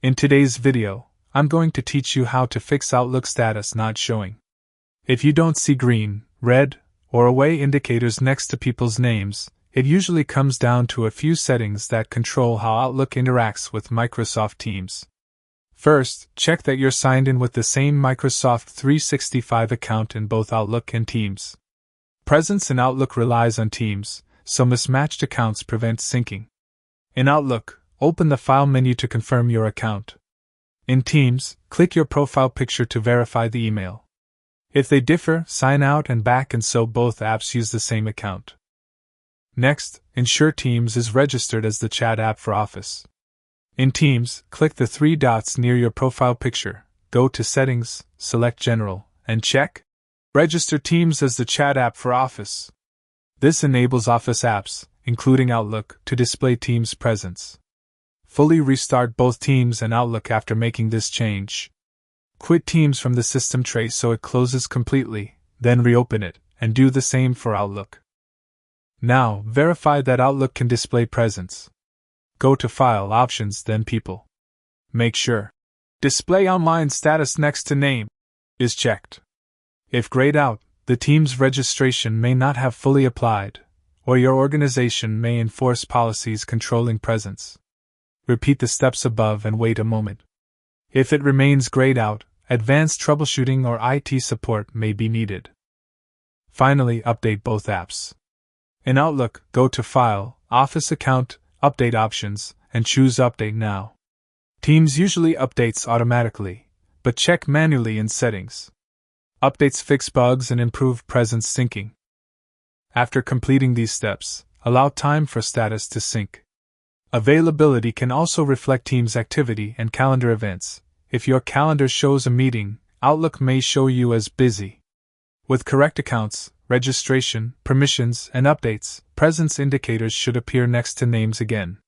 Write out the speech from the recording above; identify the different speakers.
Speaker 1: In today's video, I'm going to teach you how to fix Outlook status not showing. If you don't see green, red, or away indicators next to people's names, it usually comes down to a few settings that control how Outlook interacts with Microsoft Teams. First, check that you're signed in with the same Microsoft 365 account in both Outlook and Teams. Presence in Outlook relies on Teams, so mismatched accounts prevent syncing. In Outlook, open the File menu to confirm your account. In Teams, click your profile picture to verify the email. If they differ, sign out and back and so both apps use the same account. Next, ensure Teams is registered as the chat app for Office. In Teams, click the three dots near your profile picture, go to Settings, select General, and check Register Teams as the chat app for Office. This enables Office apps, including Outlook, to display Teams presence. Fully restart both Teams and Outlook after making this change. Quit Teams from the system tray so it closes completely, then reopen it, and do the same for Outlook. Now, verify that Outlook can display presence. Go to File Options, then People. Make sure Display Online Status next to Name is checked. If grayed out, the Teams registration may not have fully applied, or your organization may enforce policies controlling presence. Repeat the steps above and wait a moment. If it remains grayed out, advanced troubleshooting or IT support may be needed. Finally, update both apps. In Outlook, go to File, Office Account, Update Options, and choose Update Now. Teams usually updates automatically, but check manually in Settings. Updates fix bugs and improve presence syncing. After completing these steps, allow time for status to sync. Availability can also reflect Teams activity and calendar events. If your calendar shows a meeting, Outlook may show you as busy. With correct accounts, registration, permissions, and updates, presence indicators should appear next to names again.